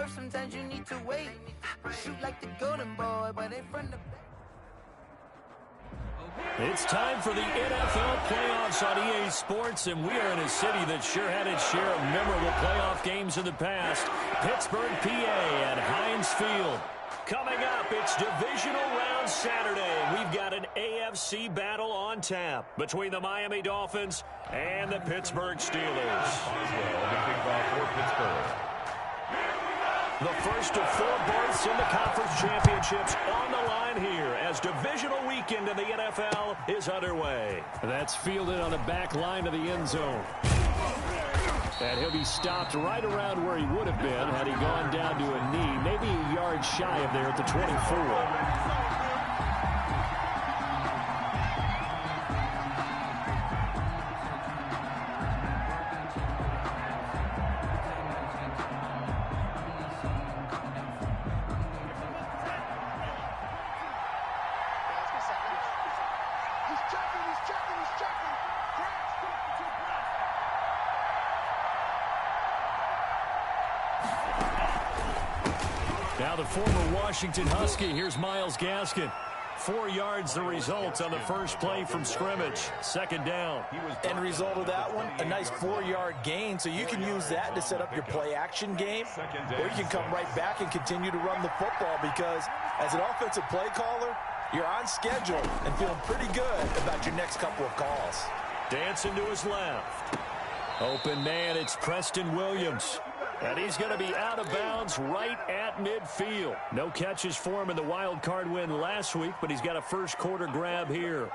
sometimes you need to wait. Shoot like the golden boy, but in front of... It's time for the NFL playoffs on EA Sports, and we are in a city that sure had its share of memorable playoff games in the past. Pittsburgh, PA at Heinz Field. Coming up, it's Divisional Round Saturday. We've got an AFC battle on tap between the Miami Dolphins and the Pittsburgh Steelers. The first of 4 berths in the conference championships on the line here as divisional weekend in the NFL is underway. That's fielded on the back line of the end zone. And he'll be stopped right around where he would have been had he gone down to a knee, maybe a yard shy of there at the 24. Now the former Washington Husky, here's Myles Gaskin. 4 yards the result on the first play from scrimmage. Second down. End result of that one, a nice 4-yard gain, so you can use that to set up your play-action game, or you can come right back and continue to run the football because as an offensive play caller, you're on schedule and feeling pretty good about your next couple of calls. Dancing to his left. Open man, it's Preston Williams. And he's going to be out of bounds right at midfield. No catches for him in the wild card win last week, but he's got a first quarter grab here.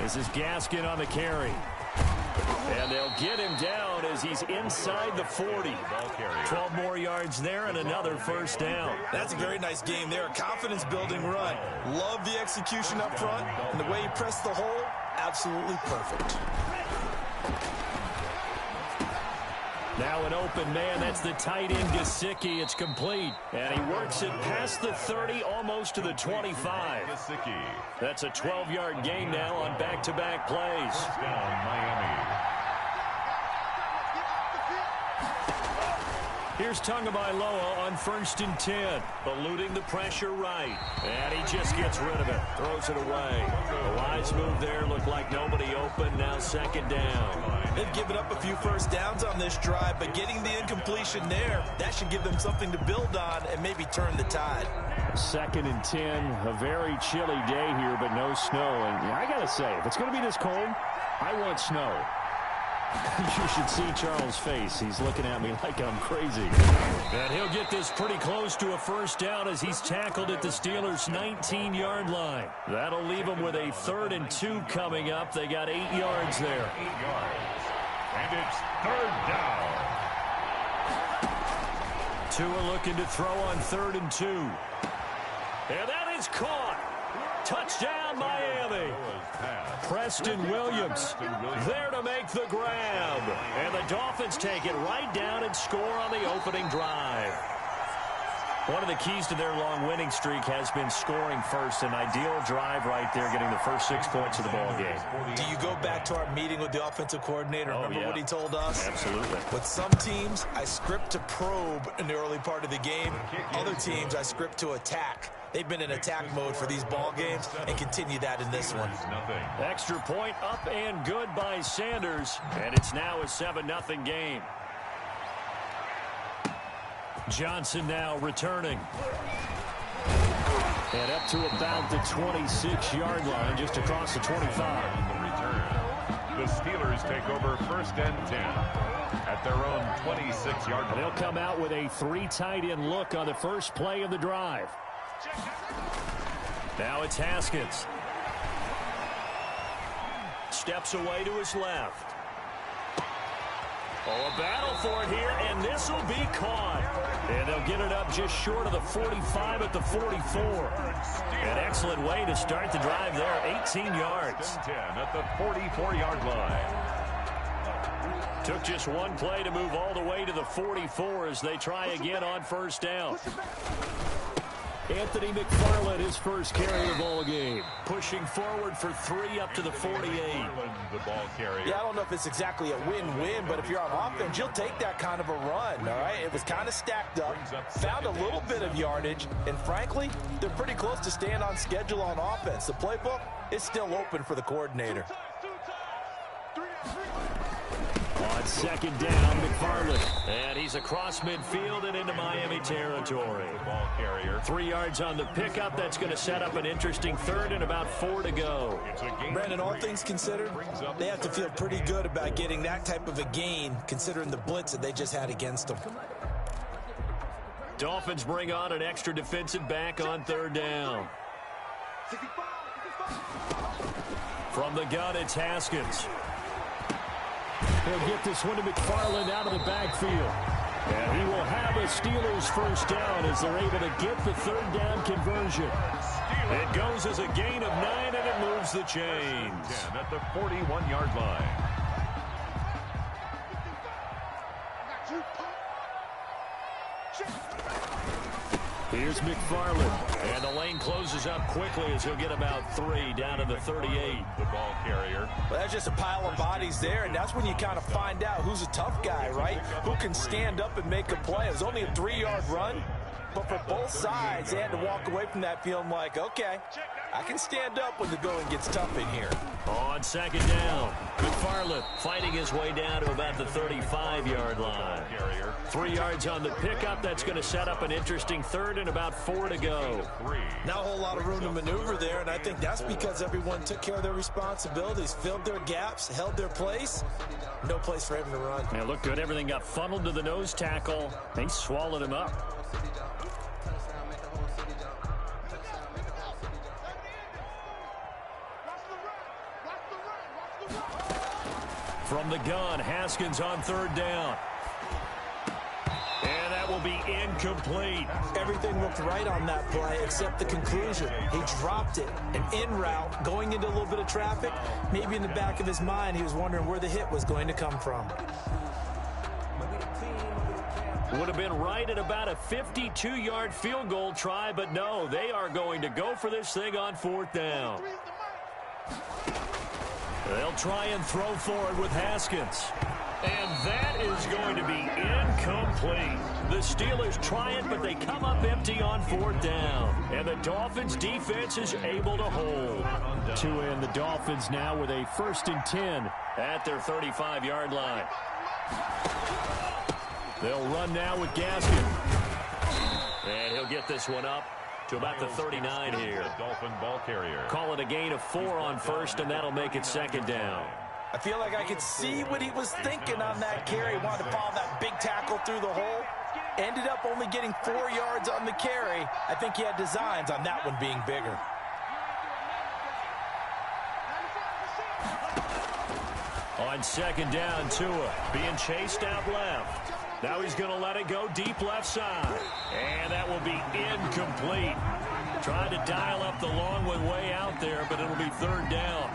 This is Gaskin on the carry. And they'll get him down as he's inside the 40. 12 more yards there and another first down. That's a very nice game there. A confidence-building run. Love the execution up front. And the way he pressed the hole, absolutely perfect. Now an open man. That's the tight end, Gesicki. It's complete. And he works it past the 30, almost to the 25. That's a 12-yard gain now on back-to-back plays. Down Miami. Here's Tagovailoa on 1st and 10. Eluding the pressure right. And he just gets rid of it. Throws it away. A wise move there. Looked like nobody open. Now second down. They've given up a few first downs on this drive, but getting the incompletion there, that should give them something to build on and maybe turn the tide. 2nd and 10. A very chilly day here, but no snow. And I got to say, if it's going to be this cold, I want snow. You should see Charles' face. He's looking at me like I'm crazy. And he'll get this pretty close to a first down as he's tackled at the Steelers' 19-yard line. That'll leave him with a 3rd and 2 coming up. They got 8 yards there. 8 yards. And it's 3rd down. Tua looking to throw on 3rd and 2. And that is caught. Touchdown, Miami. Preston Williams there to make the grab. And the Dolphins take it right down and score on the opening drive. One of the keys to their long winning streak has been scoring first. An ideal drive right there, getting the first 6 points of the ball game. Do you go back to our meeting with the offensive coordinator? Remember what he told us? Absolutely. With some teams, I script to probe in the early part of the game. Other teams, I script to attack. They've been in attack mode for these ball games and continue that in this one. Extra point up and good by Sanders. And it's now a 7-0 game. Johnson now returning. And up to about the 26-yard line, just across the 25. The Steelers take over 1st and 10 at their own 26-yard line. They'll come out with a 3 tight end look on the first play of the drive. Now it's Haskins. Steps away to his left. Oh, a battle for it here, and this will be caught. And they'll get it up just short of the 45 at the 44. An excellent way to start the drive there, 18 yards. 10 at the 44-yard line. Took just one play to move all the way to the 44 as they try again on first down. Anthony McFarland, his first carry of the ball game. Pushing forward for 3 up to the 48. The ball carrier. Yeah, I don't know if it's exactly a win-win, but if you're on offense, you'll take that kind of a run, all right? It was kind of stacked up, found a little bit of yardage, and frankly, they're pretty close to staying on schedule on offense. The playbook is still open for the coordinator. On second down, McFarland. And he's across midfield and into Miami territory. The ball carrier. 3 yards on the pickup. That's going to set up an interesting third and about 4 to go. Brandon, all things considered, they have to feel pretty good about getting that type of a gain, considering the blitz that they just had against them. Dolphins bring on an extra defensive back on third down. From the gun, it's Haskins. He'll get this one to McFarland out of the backfield. And he will have a Steelers first down as they're able to get the third down conversion. It goes as a gain of 9, and it moves the chains. At the 41-yard line. Here's McFarland. And the lane closes up quickly as he'll get about 3 down to the 38. The ball carrier. Well, that's just a pile of bodies there, and that's when you kind of find out who's a tough guy, right? Who can stand up and make a play. It was only a 3-yard run, but for both sides, they had to walk away from that feeling like, okay, I can stand up when the going gets tough in here. On second down, McFarland fighting his way down to about the 35-yard line. 3 yards on the pickup. That's going to set up an interesting third and about 4 to go. Not a whole lot of room to maneuver there, and I think that's because everyone took care of their responsibilities, filled their gaps, held their place. No place for him to run. Yeah, looked good. Everything got funneled to the nose tackle. They swallowed him up. From the gun, Haskins on third down. And that will be incomplete. Everything looked right on that play except the conclusion. He dropped it, an en route, going into a little bit of traffic. Maybe in the back of his mind, he was wondering where the hit was going to come from. Would have been right at about a 52-yard field goal try, but no, they are going to go for this thing on fourth down. They'll try and throw forward with Haskins. And that is going to be incomplete. The Steelers try it, but they come up empty on fourth down. And the Dolphins defense is able to hold. To end the Dolphins now with a 1st and 10 at their 35-yard line. They'll run now with Gaskin. And he'll get this one up to about the 39 here. Dolphin ball carrier. Call it a gain of 4 on first, and that'll make it second down. I feel like I could see what he was thinking on that carry. He wanted to follow that big tackle through the hole. Ended up only getting 4 yards on the carry. I think he had designs on that one being bigger. On second down, Tua being chased out left. Now he's going to let it go deep left side. And that will be incomplete. Trying to dial up the long one way out there, but it'll be third down.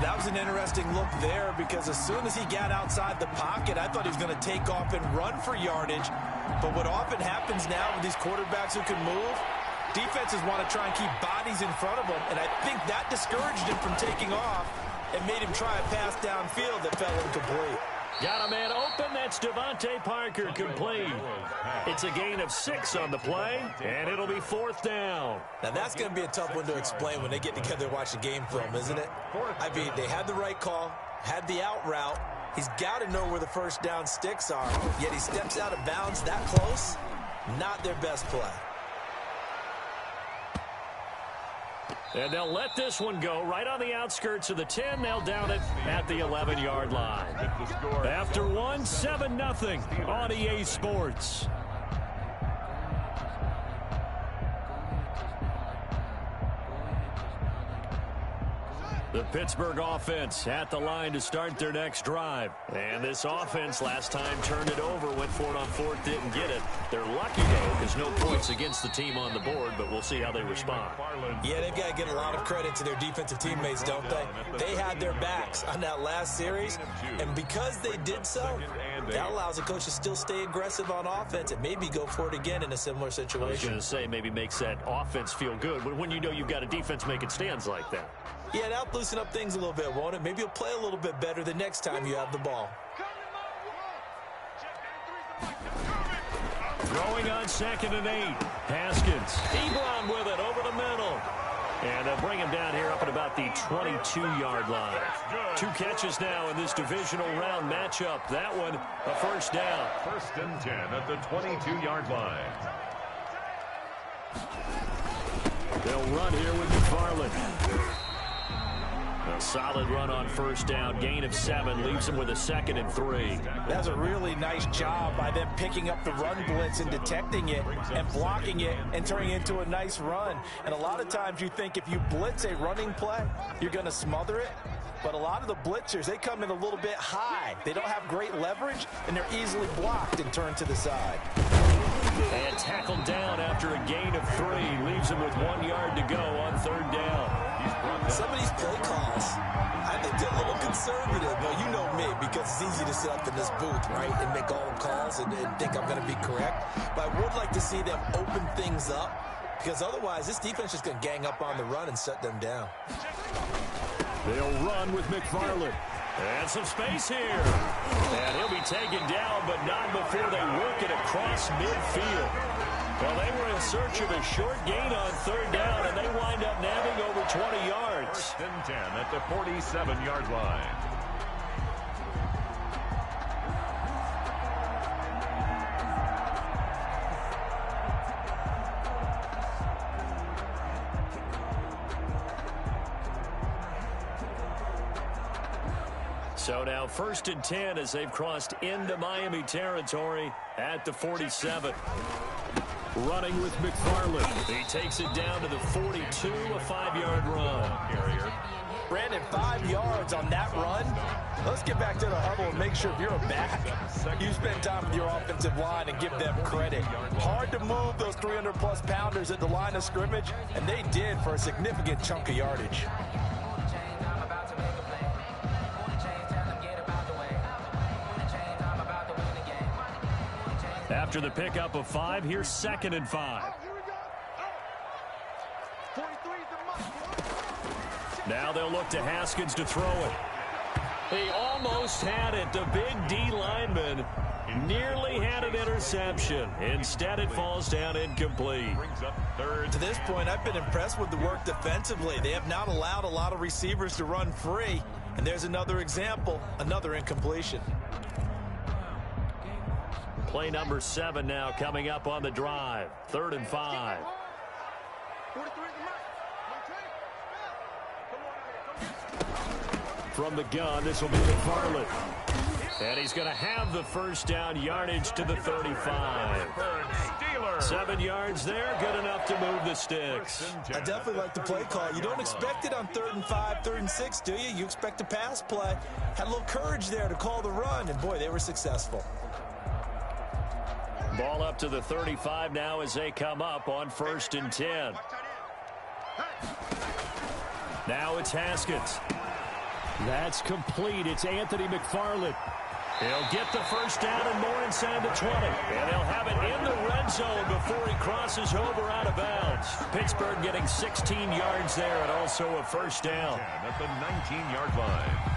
That was an interesting look there because as soon as he got outside the pocket, I thought he was going to take off and run for yardage. But what often happens now with these quarterbacks who can move, defenses want to try and keep bodies in front of them. And I think that discouraged him from taking off and made him try a pass downfield that fell incomplete. Got a man open. That's Devontae Parker complete. It's a gain of 6 on the play, and it'll be fourth down. Now, that's going to be a tough one to explain when they get together and watch the game film, isn't it? I mean, they had the right call, had the out route. He's got to know where the first down sticks are, yet he steps out of bounds that close. Not their best play. And they'll let this one go right on the outskirts of the 10. They'll down it at the 11-yard line. After one, 7-0 on EA Sports. The Pittsburgh offense at the line to start their next drive. And this offense last time turned it over, went for it on fourth, didn't get it. They're lucky, though, because no points against the team on the board, but we'll see how they respond. Yeah, they've got to get a lot of credit to their defensive teammates, don't they? They had their backs on that last series, and because they did so, that allows the coach to still stay aggressive on offense and maybe go for it again in a similar situation. I was going to say maybe makes that offense feel good, but when you know you've got a defense making stands like that. Yeah, that'll loosen up things a little bit, won't it? Maybe you'll play a little bit better the next time you have the ball. Throwing on 2nd and 8. Haskins. Ebron with it over the middle. And they'll bring him down here up at about the 22-yard line. 2 catches now in this divisional round matchup. That one, a first down. 1st and 10 at the 22-yard line. They'll run here with McFarland. A solid run on first down. Gain of 7 leaves him with a 2nd and 3. That's a really nice job by them picking up the run blitz and detecting it and blocking it and turning it into a nice run. And a lot of times you think if you blitz a running play, you're going to smother it. But a lot of the blitzers, they come in a little bit high. They don't have great leverage, and they're easily blocked and turned to the side. And tackled down after a gain of 3. Leaves him with 1 yard to go on 3rd down. Some of these play calls, I think they're a little conservative. But you know me, because it's easy to sit up in this booth, right, and make all the calls and think I'm going to be correct. But I would like to see them open things up, because otherwise this defense is going to gang up on the run and shut them down. They'll run with McFarland. And some space here. And he'll be taken down, but not before they work it across midfield. Well, they were in search of a short gain on 3rd down, and they wind up nabbing over 20 yards. 1st and 10 at the 47-yard line. So now 1st and 10 as they've crossed into Miami territory at the 47. Running with McFarland. He takes it down to the 42, a 5-yard run. Brandon, 5 yards on that run. Let's get back to the huddle and make sure if you're a back, you spend time with your offensive line and give them credit. Hard to move those 300-plus pounders at the line of scrimmage, and they did for a significant chunk of yardage. After the pickup of 5, here's 2nd and 5. Now they'll look to Haskins to throw it. He almost had it. The big D lineman nearly had an interception. Instead, it falls down incomplete. To this point, I've been impressed with the work defensively. They have not allowed a lot of receivers to run free. And there's another example, another incompletion. Play number 7 now coming up on the drive. 3rd and 5. From the gun, this will be McFarland. And he's going to have the first down, yardage to the 35. 7 yards there, good enough to move the sticks. I definitely like the play call. You don't expect it on 3rd and 5, 3rd and 6, do you? You expect a pass play. Had a little courage there to call the run, and boy, they were successful. Ball up to the 35 now as they come up on 1st and 10. Now it's Haskins. That's complete. It's Anthony McFarland. He'll get the first down and more inside the 20. And they'll have it in the red zone before he crosses over out of bounds. Pittsburgh getting 16 yards there and also a first down. At the 19-yard line.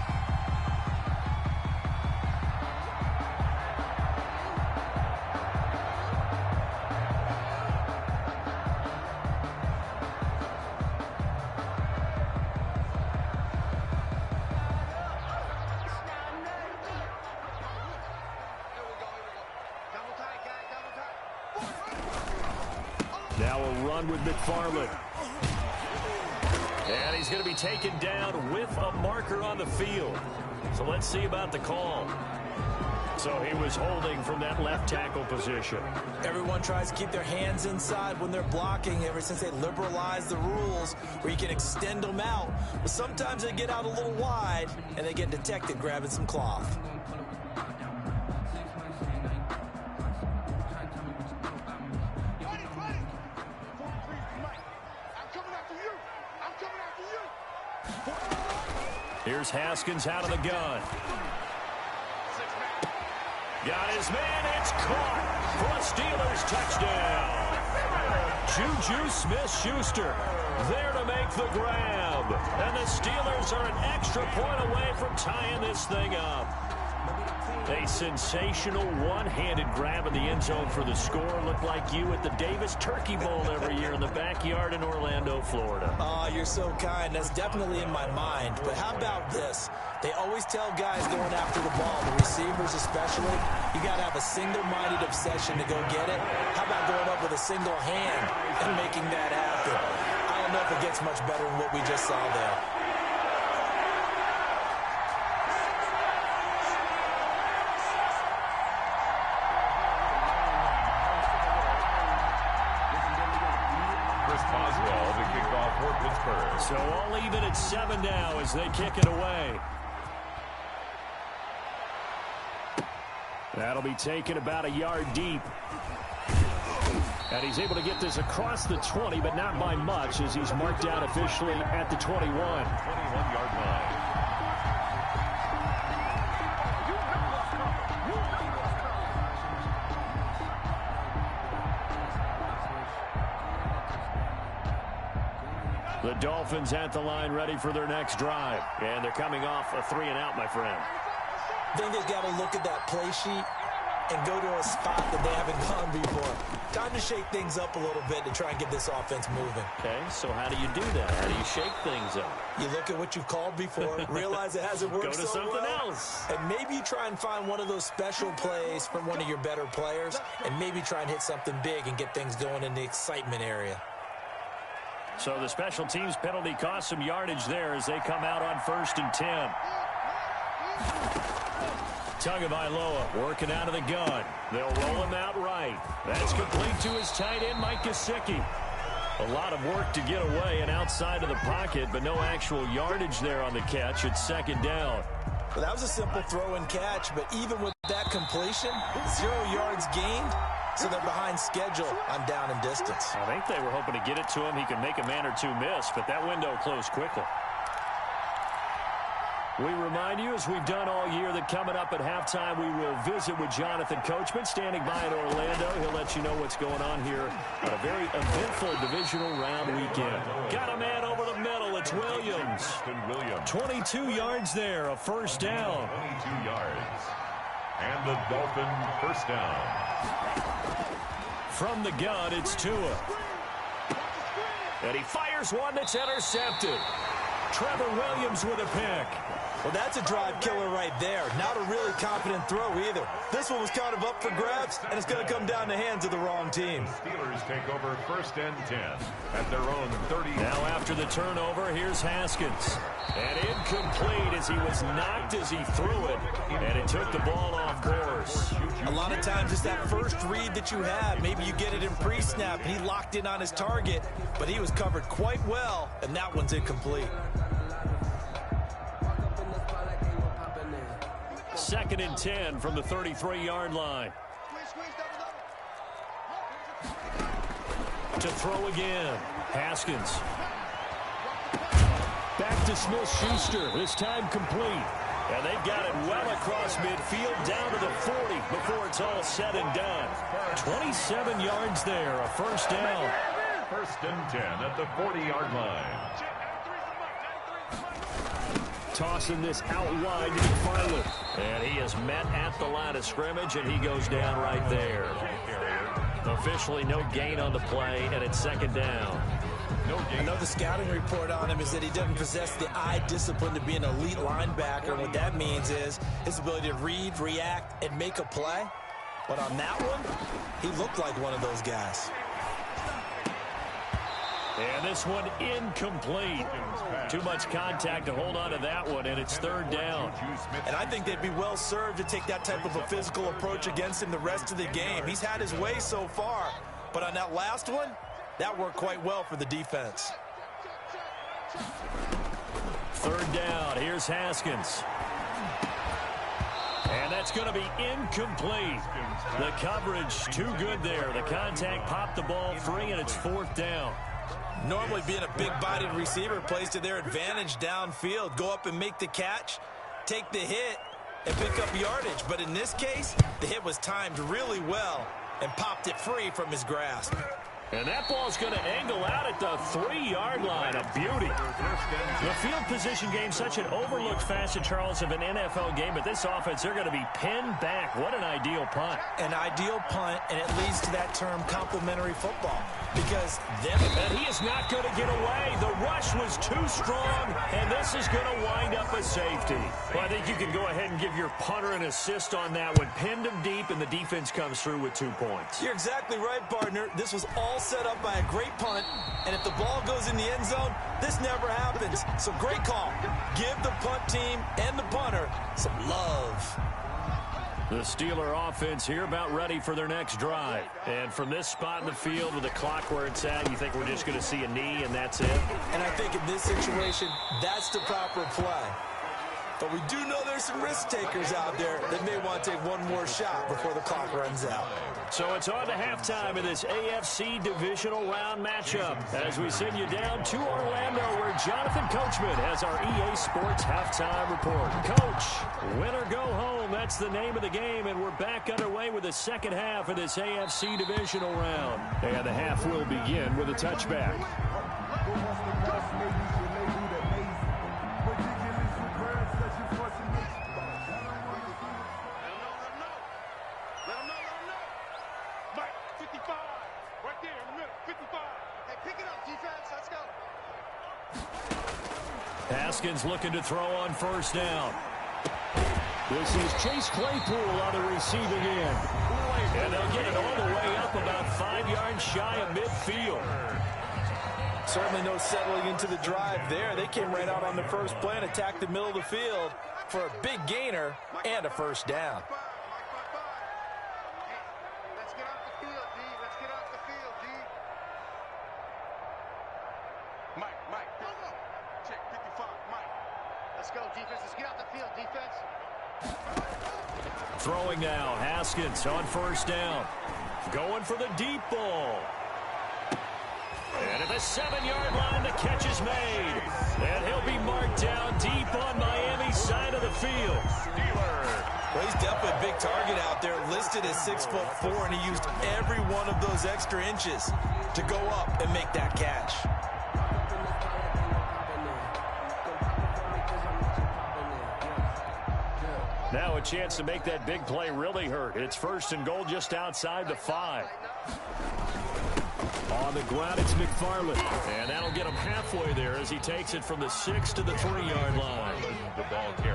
Now a run with McFarland. And he's going to be taken down with a marker on the field. So let's see about the call. So he was holding from that left tackle position. Everyone tries to keep their hands inside when they're blocking ever since they liberalized the rules where you can extend them out. But sometimes they get out a little wide and they get detected grabbing some cloth. Here's Haskins out of the gun. Got his man. It's caught for a Steelers touchdown. Juju Smith-Schuster there to make the grab. And the Steelers are an extra point away from tying this thing up. A sensational one-handed grab in the end zone for the score. Looked like you at the Davis Turkey Bowl every year in the backyard in Orlando, Florida. Oh, you're so kind. That's definitely in my mind. But how about this? They always tell guys going after the ball, the receivers especially, you got to have a single-minded obsession to go get it. How about going up with a single hand and making that happen? I don't know if it gets much better than what we just saw there. So all even at 7 now as they kick it away. That'll be taken about a yard deep. And he's able to get this across the 20, but not by much as he's marked out officially at the 21. 21-yard line. The Dolphins at the line ready for their next drive. And they're coming off a 3-and-out, my friend. I think they've got to look at that play sheet and go to a spot that they haven't gone before. Time to shake things up a little bit to try and get this offense moving. Okay, so how do you do that? How do you shake things up? You look at what you've called before, realize it hasn't worked Go to so something well, else. and maybe you try and find one of those special plays from one of your better players, and maybe try and hit something big and get things going in the excitement area. So the special teams penalty cost some yardage there as they come out on 1st and 10. Tagovailoa working out of the gun. They'll roll him out right. That's complete to his tight end, Mike Gesicki. A lot of work to get away and outside of the pocket, but no actual yardage there on the catch. It's 2nd down. Well, that was a simple throw and catch, but even with that completion, 0 yards gained. So they're behind schedule on down and distance. I think they were hoping to get it to him. He could make a man or two miss, but that window closed quickly. We remind you, as we've done all year, that coming up at halftime, we will visit with Jonathan Coachman, standing by in Orlando. He'll let you know what's going on here on a very eventful divisional round weekend. Got a man over the middle. It's Williams. 22 yards there, a 1st down. 22 yards. And the Dolphin 1st down. From the gun, it's Tua. And he fires one that's intercepted. Trevor Williams with a pick. Well, that's a drive killer right there. Not a really confident throw either. This one was kind of up for grabs, and it's going to come down the hands of the wrong team. Steelers take over 1st and 10 at their own 30. Now after the turnover, here's Haskins. And incomplete as he was knocked as he threw it. And it took the ball off course. A lot of times it's that first read that you have. Maybe you get it in pre-snap, and he locked in on his target, but he was covered quite well, and that one's incomplete. 2nd and 10 from the 33-yard line. To throw again. Haskins. Back to Smith-Schuster. This time complete. And they've got it well across midfield down to the 40 before it's all said and done. 27 yards there, a 1st down. 1st and 10 at the 40-yard line. Tossing this out wide to McFarland. And he is met at the line of scrimmage, and he goes down right there. Officially no gain on the play, and it's 2nd down. I know the scouting report on him is that he doesn't possess the eye discipline to be an elite linebacker. What that means is his ability to read, react, and make a play. But on that one, he looked like one of those guys. And this one incomplete. Too mumuch contact to hold on to that one, and it's third down. And I think they'd be well served to take that type of a physical approach against him the rest of the game. He's had his way so far, but on that last one, that worked quite well for the defense. Third down, here's Haskins. And that's going to be incomplete. The coverage too good there. The contact popped the ball free, and it's fourth down. Normally being a big-bodied receiver plays to their advantage downfield. Go up and make the catch, take the hit, and pick up yardage. But in this case, the hit was timed really well and popped it free from his grasp. And that ball's going to angle out at the 3-yard line. A beauty. The field position game, such an overlooked facet, Charles, of an NFL game. But this offense, they're going to be pinned back. What an ideal punt. An ideal punt, and it leads to that term complementary football. Because then... And he is not going to get away. The rush was too strong, and this is going to wind up a safety. Well, I think you can go ahead and give your punter an assist on that one. Pinned him deep, and the defense comes through with 2 points. You're exactly right, partner. This was all set up by a great punt, and if the ball goes in the end zone, this never happens. So great call. Give the punt team and the punter some love. The Steeler offense here about ready for their next drive. And from this spot in the field with the clock where it's at, you think we're just going to see a knee and that's it? And I think in this situation, that's the proper play. But we do know there's some risk takers out there that may want to take one more shot before the clock runs out. So it's on to halftime of this AFC divisional round matchup as we send you down to Orlando where Jonathan Coachman has our EA Sports halftime report. Coach, win or go home, that's the name of the game, and we're back underway with the second half of this AFC divisional round. And the half will begin with a touchback. Haskins looking to throw on first down. This is Chase Claypool on the receiving end. And they'll get it all the way up about 5 yards shy of midfield. Certainly no settling into the drive there. They came right out on the first play and attacked the middle of the field for a big gainer and a first down. Let's get off the field, D. Let's get off the field, D. Mike, go. Check 55, Mike. Let's go, defense. Let's get off the field, defense. Throwing now, Haskins on first down. Going for the deep ball. And at the 7-yard line, the catch is made. And he'll be marked down deep on Miami's side of the field. Well, he's definitely a big target out there, listed as 6'4", and he used every one of those extra inches to go up and make that catch. Now a chance to make that big play really hurt. It's first and goal just outside the 5. On the ground, it's McFarland. And that'll get him halfway there as he takes it from the 6 to the 3-yard line.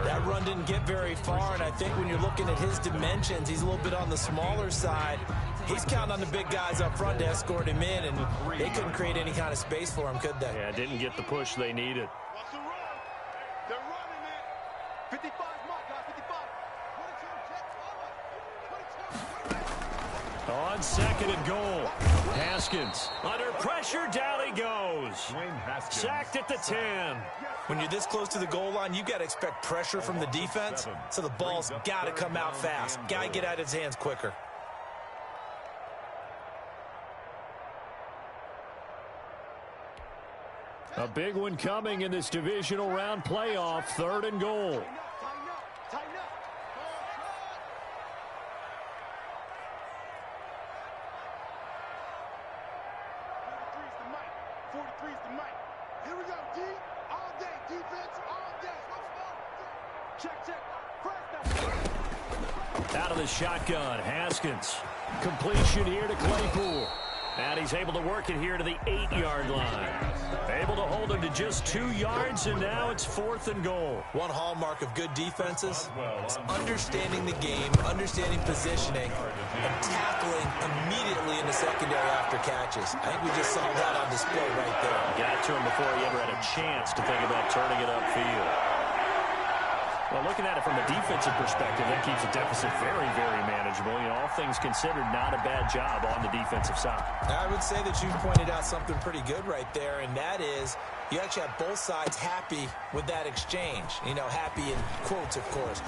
That run didn't get very far, and I think when you're looking at his dimensions, he's a little bit on the smaller side. He's counting on the big guys up front to escort him in, and they couldn't create any kind of space for him, could they? Yeah, didn't get the push they needed. What's the run? They're running it. 55, Mike, guys, 55. 22, On second and goal, Haskins under pressure, down he goes. Sacked at the 10. When you're this close to the goal line, you've got to expect pressure from the defense, so the ball's got to come out fast. Got to get out of his hands quicker. A big one coming in this divisional round playoff, third and goal. Tighten up. 43's the mic. 43's the mic. Here we go, D. All day, defense, all day. Check. First down. Out of the shotgun, Haskins. Completion here to Claypool. And he's able to work it here to the 8-yard line. Able to hold him to just 2 yards, and now it's 4th and goal. One hallmark of good defenses is understanding the game, understanding positioning, and tackling immediately in the secondary after catches. I think we just saw that on display right there. Got to him before he ever had a chance to think about turning it upfield. Well, looking at it from a defensive perspective, that keeps the deficit very, very manageable. You know, all things considered, not a bad job on the defensive side. I would say that you pointed out something pretty good right there, and that is you actually have both sides happy with that exchange. You know, happy in quotes, of course.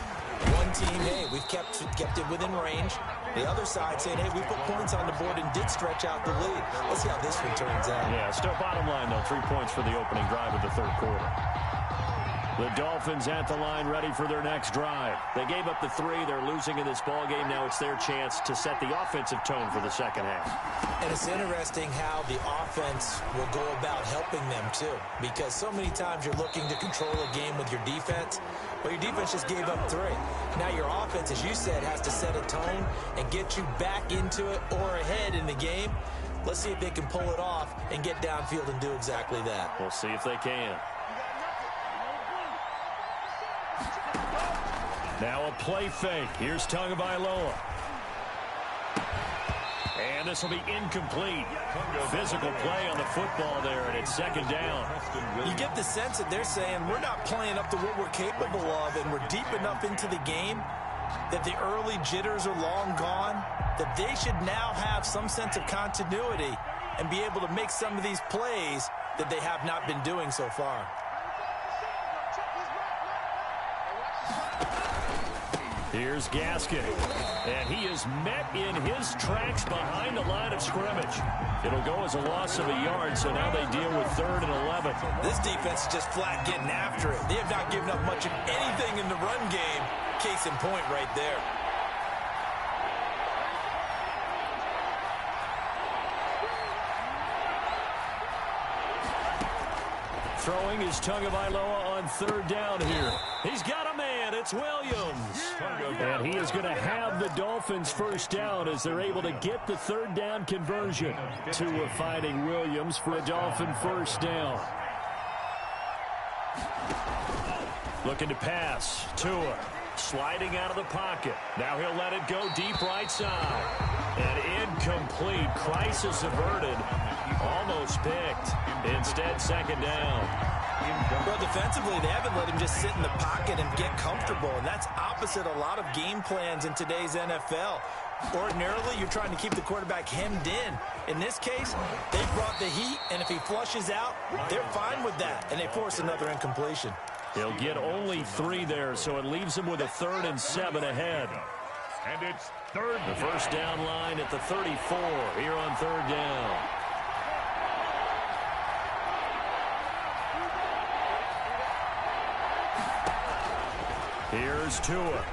One team, hey, we've kept it within range. The other side saying, hey, we put points on the board and did stretch out the lead. Let's see how this one turns out. Yeah, still bottom line, though, 3 points for the opening drive of the third quarter. The Dolphins at the line ready for their next drive. They gave up the 3. They're losing in this ballgame. Now it's their chance to set the offensive tone for the second half. And it's interesting how the offense will go about helping them, too. Because so many times you're looking to control a game with your defense. Well, your defense just gave up 3. Now your offense, as you said, has to set a tone and get you back into it or ahead in the game. Let's see if they can pull it off and get downfield and do exactly that. We'll see if they can. Now a play fake. Here's Tagovailoa. And this will be incomplete. Physical play on the football there, and it's second down. You get the sense that they're saying we're not playing up to what we're capable of, and we're deep enough into the game that the early jitters are long gone, that they should now have some sense of continuity and be able to make some of these plays that they have not been doing so far. Here's Gaskin, and he is met in his tracks behind the line of scrimmage. It'll go as a loss of a yard, so now they deal with 3rd and 11. This defense is just flat getting after it. They have not given up much of anything in the run game. Case in point right there. Throwing is Tagovailoa on 3rd down here. He's got a man. It's Williams. And he is going to have the Dolphins first down as they're able to get the 3rd down conversion. Tua finding Williams for a Dolphin first down. Looking to pass. Tua sliding out of the pocket. Now he'll let it go deep right side. And incomplete. Crisis averted. Almost picked. Instead, second down. Well, defensively, they haven't let him just sit in the pocket and get comfortable, and that's opposite a lot of game plans in today's NFL. Ordinarily, you're trying to keep the quarterback hemmed in. In this case, they brought the heat, and if he flushes out, they're fine with that, and they force another incompletion. He'll get only 3 there, so it leaves him with a 3rd and 7 ahead. And it's 3rd. The first down line at the 34 here on 3rd down. Here's Tua.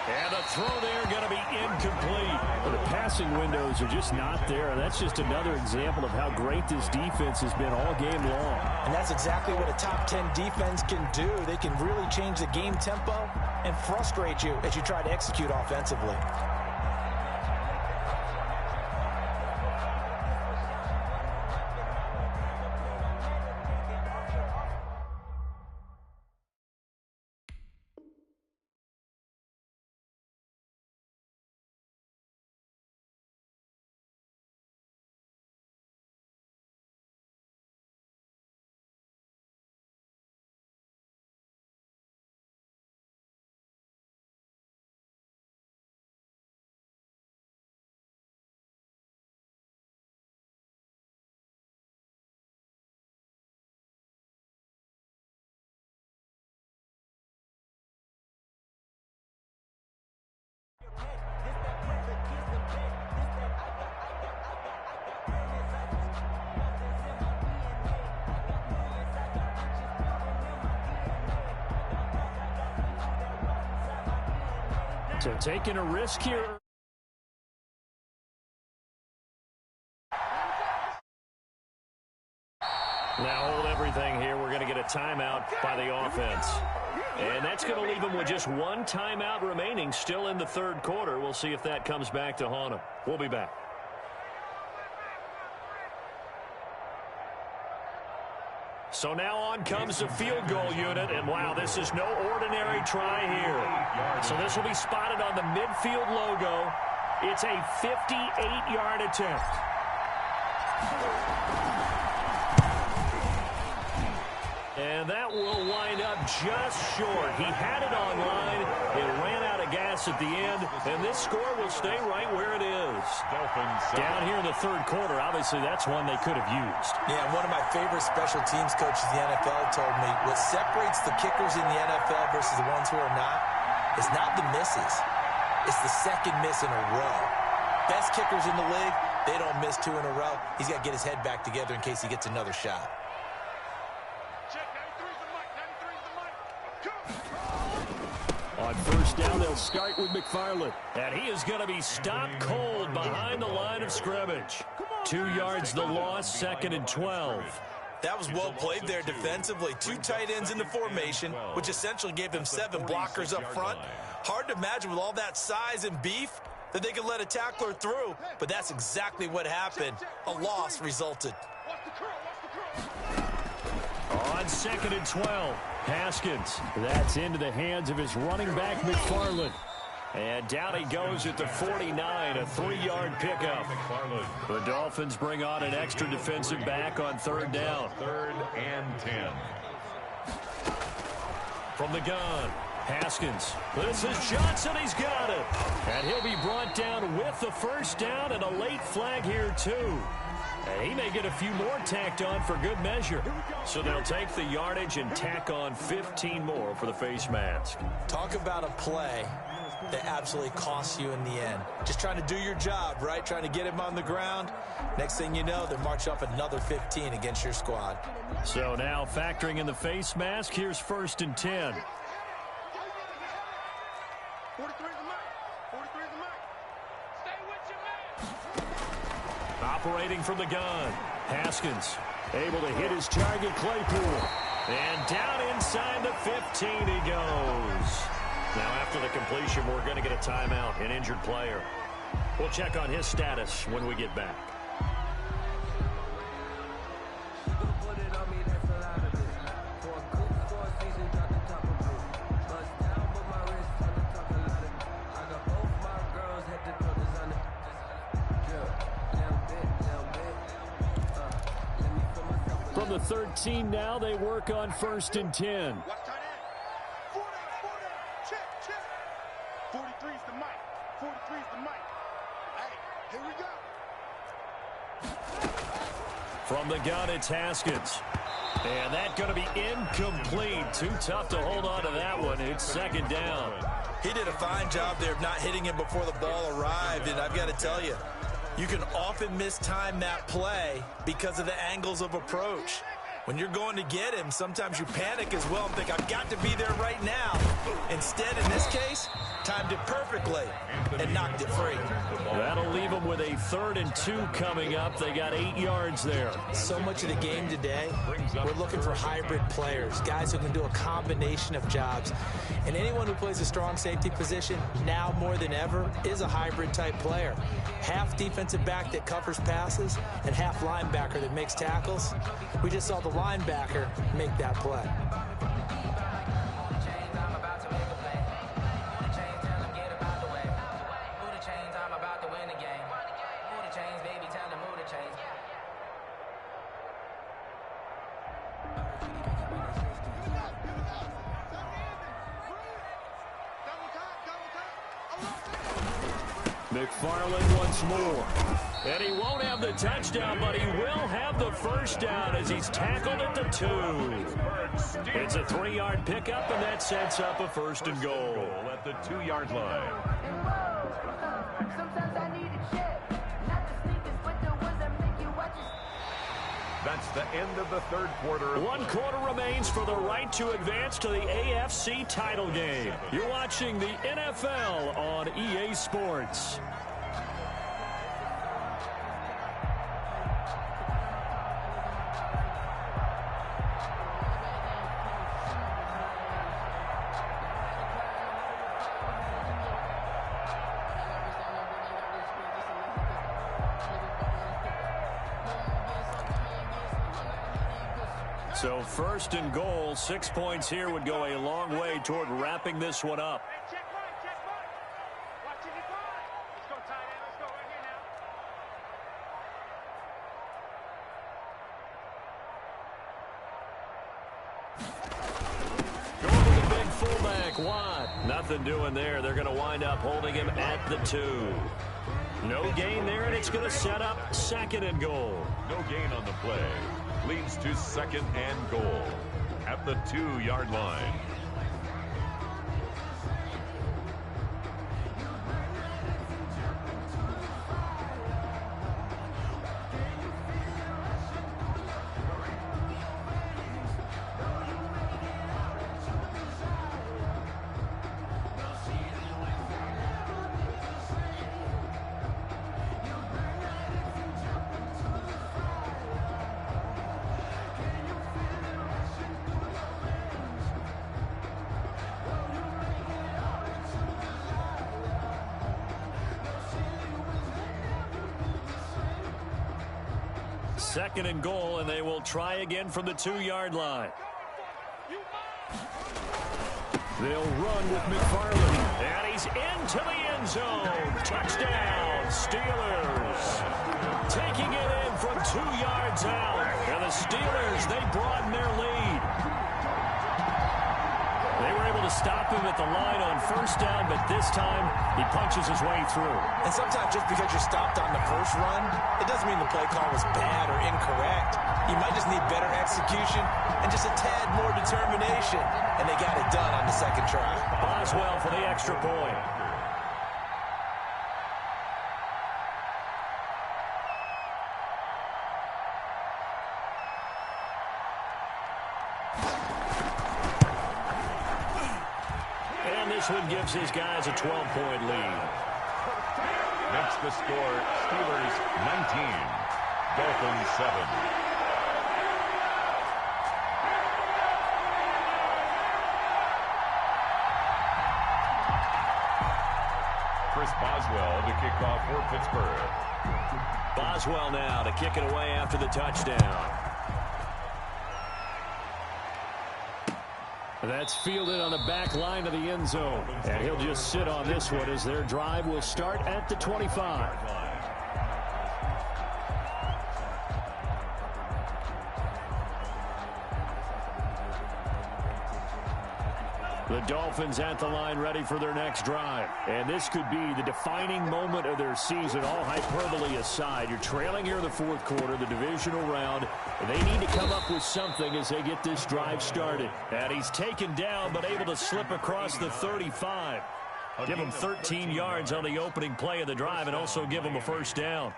And the throw there going to be incomplete. The passing windows are just not there. That's just another example of how great this defense has been all game long. And that's exactly what a top 10 defense can do. They can really change the game tempo and frustrate you as you try to execute offensively. So taking a risk here. Now hold everything here. We're going to get a timeout by the offense. And that's going to leave him with just one timeout remaining still in the third quarter. We'll see if that comes back to haunt him. We'll be back. So now on comes the field goal unit, and wow, this is no ordinary try here. So this will be spotted on the midfield logo. It's a 58-yard attempt. And that will wind up just short. He had it online. It ran out of gas at the end, and this score will stay right where it is. Down here in the third quarter, obviously that's one they could have used. Yeah, one of my favorite special teams coaches in the NFL told me what separates the kickers in the NFL versus the ones who are not is not the misses. It's the second miss in a row. Best kickers in the league, they don't miss two in a row. He's got to get his head back together in case he gets another shot. On first down, they'll start with McFarland. And he is going to be stopped cold behind the line of scrimmage. 2 yards the loss, 2nd and 12. That was well played there defensively. 2 tight ends in the formation, which essentially gave them 7 blockers up front. Hard to imagine with all that size and beef that they could let a tackler through, but that's exactly what happened. A loss resulted. On 2nd and 12, Haskins. That's into the hands of his running back, McFarland. And down he goes at the 49, a 3-yard pickup. The Dolphins bring on an extra defensive back on third down. 3rd and 10. From the gun, Haskins. This is Johnson. He's got it. And he'll be brought down with the first down and a late flag here, too. And he may get a few more tacked on for good measure. So they'll take the yardage and tack on 15 more for the face mask. Talk about a play that absolutely costs you in the end. Just trying to do your job, right? Trying to get him on the ground. Next thing you know, they march up another 15 against your squad. So now factoring in the face mask, here's 1st and 10. 43 is the mic. 43 is the mic. Stay with your man. Operating from the gun, Haskins able to hit his target, Claypool. And down inside the 15 he goes. Now after the completion, we're going to get a timeout, an injured player. We'll check on his status when we get back. From the 13 now, they work on 1st and 10. Watch tight end. 40. Check. 43 is the mic. 43 is the mic. Hey, here we go. From the gun, it's Haskins. And that's going to be incomplete. Too tough to hold on to that one. It's 2nd down. He did a fine job there of not hitting him before the ball arrived, and I've got to tell you, you can often mistime that play because of the angles of approach. When you're going to get him, sometimes you panic as well and think, I've got to be there right now. Instead, in this case, timed it perfectly and knocked it free. That'll leave them with a 3rd and 2 coming up. They got 8 yards there. So much of the game today, we're looking for hybrid players, guys who can do a combination of jobs. And anyone who plays a strong safety position, now more than ever, is a hybrid type player. Half defensive back that covers passes and half linebacker that makes tackles. We just saw the linebacker make that play. McFarland once more. And he won't have the touchdown, but he will have the first down as he's tackled at the 2. It's a 3-yard pickup, and that sets up a 1st and goal. At the 2-yard line. That's the end of the third quarter. 1 quarter remains for the right to advance to the AFC title game. You're watching the NFL on EA Sports. So first and goal, 6 points here would go a long way toward wrapping this one up. Going to the big fullback, Watt. Nothing doing there. They're going to wind up holding him at the 2. No gain there, and it's going to set up second and goal. No gain on the play. Leads to second and goal at the 2-yard line. Second and goal, and they will try again from the 2-yard line. They'll run with McFarland, and he's into the end zone. Touchdown, Steelers. Taking it in from 2 yards out. And the Steelers, they broaden their lead. They were able to stop him at the line on first down, but this time he punches his way through. And sometimes just because you're stopped on the first run, it doesn't mean the play call was bad or incorrect. You might just need better execution and just a tad more determination. And they got it done on the second try. Boswell for the extra point. This one gives his guys a 12-point lead. Makes the score Steelers 19, Dolphins 7. Chris Boswell to kick off for Pittsburgh. Boswell now to kick it away after the touchdown. That's fielded on the back line of the end zone. And he'll just sit on this one as their drive will start at the 25. The Dolphins at the line ready for their next drive. And this could be the defining moment of their season, all hyperbole aside. You're trailing here in the fourth quarter, the divisional round. They need to come up with something as they get this drive started. And he's taken down but able to slip across the 35. Give him 13 yards on the opening play of the drive and also give him a first down.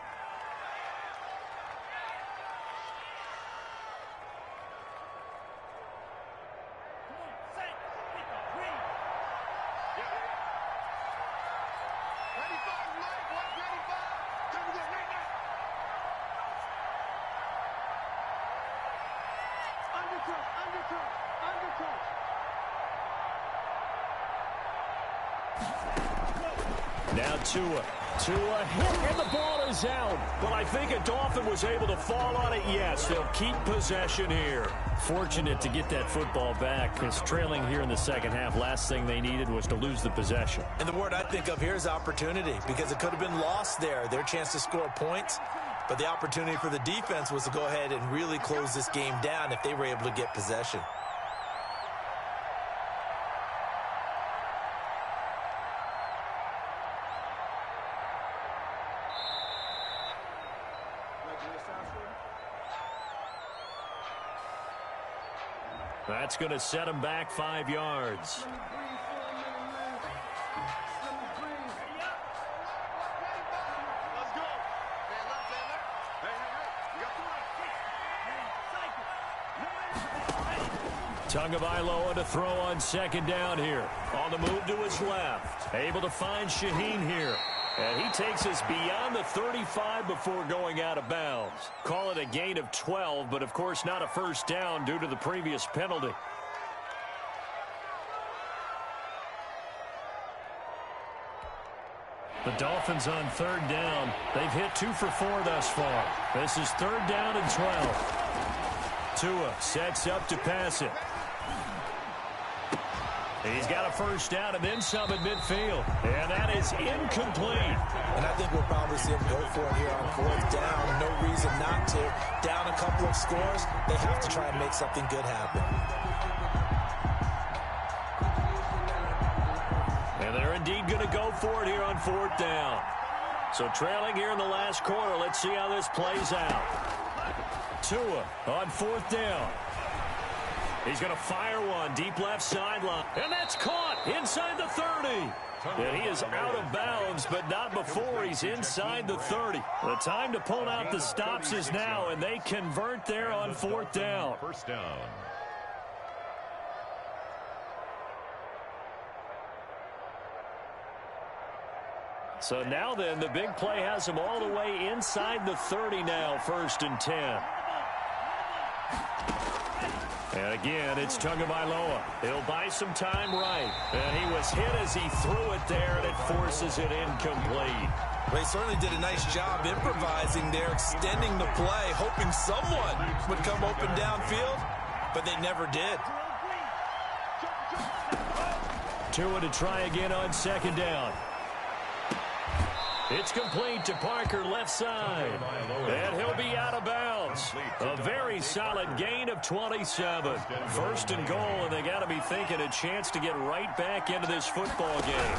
Now Tua hit, and the ball is out. But I think a Dolphin was able to fall on it. Yes, they'll keep possession here. Fortunate to get that football back. It's trailing here in the second half. Last thing they needed was to lose the possession. And the word I think of here is opportunity, because it could have been lost there. Their chance to score points. But the opportunity for the defense was to go ahead and really close this game down if they were able to get possession. That's going to set him back 5 yards. Tagovailoa to throw on second down here. On the move to his left. Able to find Shaheen here. And he takes us beyond the 35 before going out of bounds. Call it a gain of 12, but of course not a first down due to the previous penalty. The Dolphins on third down. They've hit 2 for 4 thus far. This is third down and 12. Tua sets up to pass it. He's got a first down and then some at midfield. And that is incomplete. And I think we'll probably see him go for it here on fourth down. No reason not to. Down a couple of scores, they have to try and make something good happen. And they're indeed going to go for it here on fourth down. So trailing here in the last quarter. Let's see how this plays out. Tua on fourth down. He's going to fire one deep left sideline. And that's caught inside the 30. And he is out of bounds, but not before he's inside the 30. The time to pull out the stops is now, and they convert there on fourth down. First down. So now then, the big play has him all the way inside the 30 now, 1st and 10. And again, it's Tagovailoa. He'll buy some time right. And he was hit as he threw it there, and it forces it incomplete. Well, he certainly did a nice job improvising there, extending the play, hoping someone would come open downfield, but they never did. Tua to try again on second down. It's complete to Parker, left side. And he'll be out of bounds. A very solid gain of 27. 1st and goal, and they got to be thinking a chance to get right back into this football game.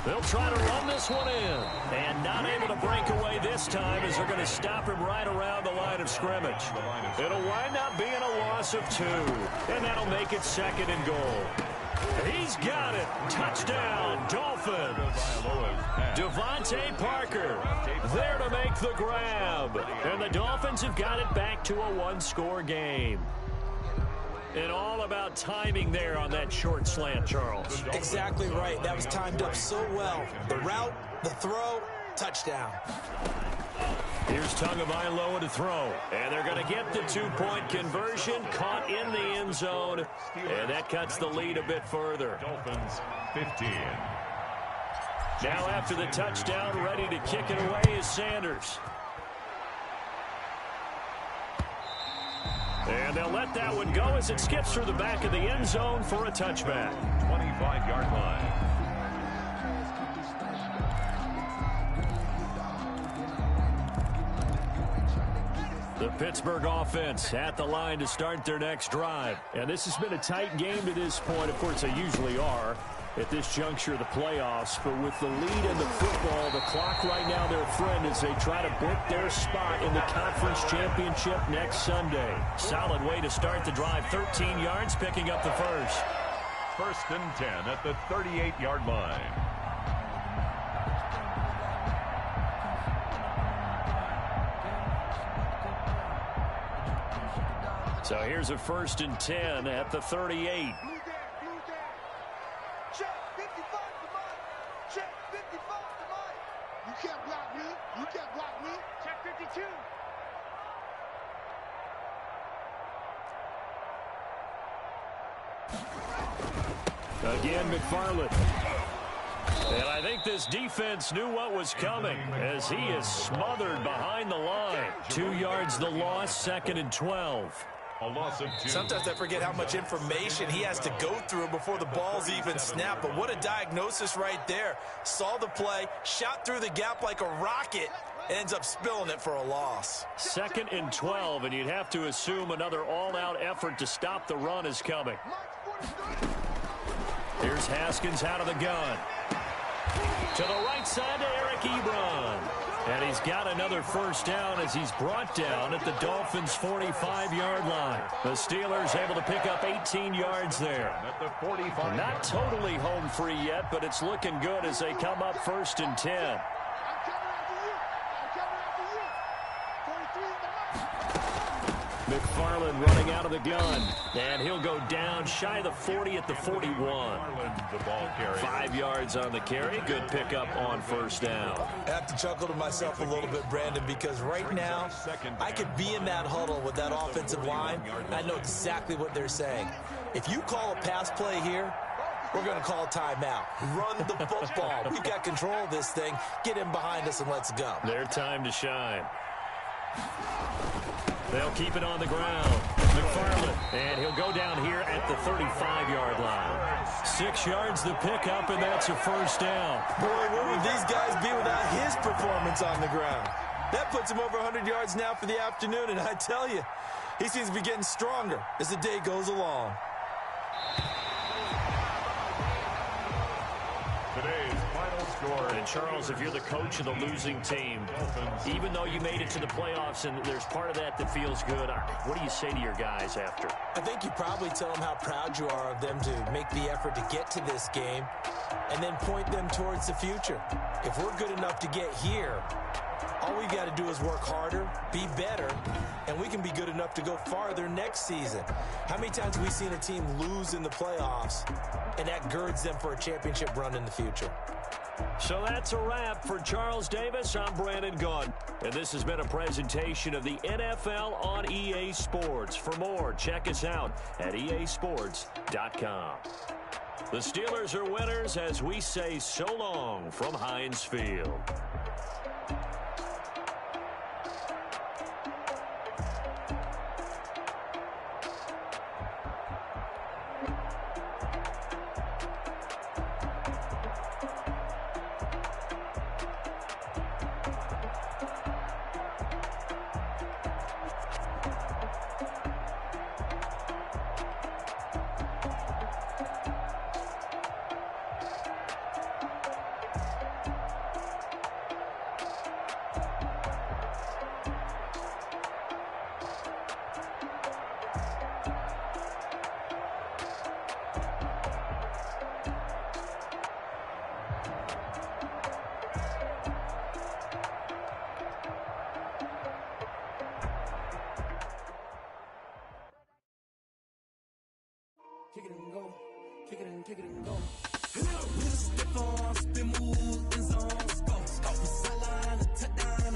They'll try to run this one in. And not able to break away this time as they're going to stop him right around the line of scrimmage. It'll wind up being a loss of 2. And that'll make it 2nd and goal. He's got it. Touchdown, Dolphins. Devontae Parker there to make the grab. And the Dolphins have got it back to a one-score game. And all about timing there on that short slant, Charles. Exactly right. That was timed up so well. The route, the throw, touchdown. Here's Tagovailoa to throw. And they're going to get the two-point conversion, caught in the end zone. And that cuts the lead a bit further. Dolphins 15. Now after the touchdown, ready to kick it away is Sanders. And they'll let that one go as it skips through the back of the end zone for a touchback. 25-yard line. The Pittsburgh offense at the line to start their next drive. And this has been a tight game to this point. Of course, they usually are at this juncture of the playoffs. But with the lead in the football, the clock right now their friend as they try to book their spot in the conference championship next Sunday. Solid way to start the drive. 13 yards, picking up the first. 1st and 10 at the 38-yard line. So here's a 1st and 10 at the 38. Check 55 to Mike. Check 55 to Mike. You can't block me. You can't block me. Check 52. Again, McFarland. And I think this defense knew what was coming as he is smothered behind the line. 2 yards the loss, 2nd and 12. A loss of 2. Sometimes I forget how much information he has to go through before the ball's even snapped. But what a diagnosis right there. Saw the play, shot through the gap like a rocket, ends up spilling it for a loss. 2nd and 12, and you'd have to assume another all-out effort to stop the run is coming. Here's Haskins out of the gun. To the right side to Eric Ebron. And he's got another first down as he's brought down at the Dolphins' 45-yard line. The Steelers able to pick up 18 yards there. At the 45. Not totally home free yet, but it's looking good as they come up 1st and 10. I'm coming after you. I'm coming after you. 43 in the house. McFarland running out of the gun. And he'll go down shy of the 40 at the 41. The ball carrier. 5 yards on the carry. Good pickup on first down. I have to chuckle to myself a little bit, Brandon, because right now I could be in that huddle with that offensive line. I know exactly what they're saying. If you call a pass play here, we're going to call a timeout. Run the football. We've got control of this thing. Get in behind us and let's go. Their time to shine. They'll keep it on the ground. McFarland, and he'll go down here at the 35-yard line. 6 yards the pickup, and that's a first down. Boy, where would these guys be without his performance on the ground? That puts him over 100 yards now for the afternoon, and I tell you, he seems to be getting stronger as the day goes along. Today's final score. And Charles, if you're the coach of the losing team, even though you made it to the playoffs and there's part of that that feels good, what do you say to your guys after? I think you probably tell them how proud you are of them to make the effort to get to this game and then point them towards the future. If we're good enough to get here, all we got to do is work harder, be better, and we can be good enough to go farther next season. How many times have we seen a team lose in the playoffs, and that girds them for a championship run in the future? So that's a wrap for Charles Davis. I'm Brandon Gaudin, and this has been a presentation of the NFL on EA Sports. For more, check us out at easports.com. The Steelers are winners as we say so long from Heinz Field. Kick it and go. Kick it and go. With a stiff arm, spin move, in zone, go. Off the sideline, a touchdown,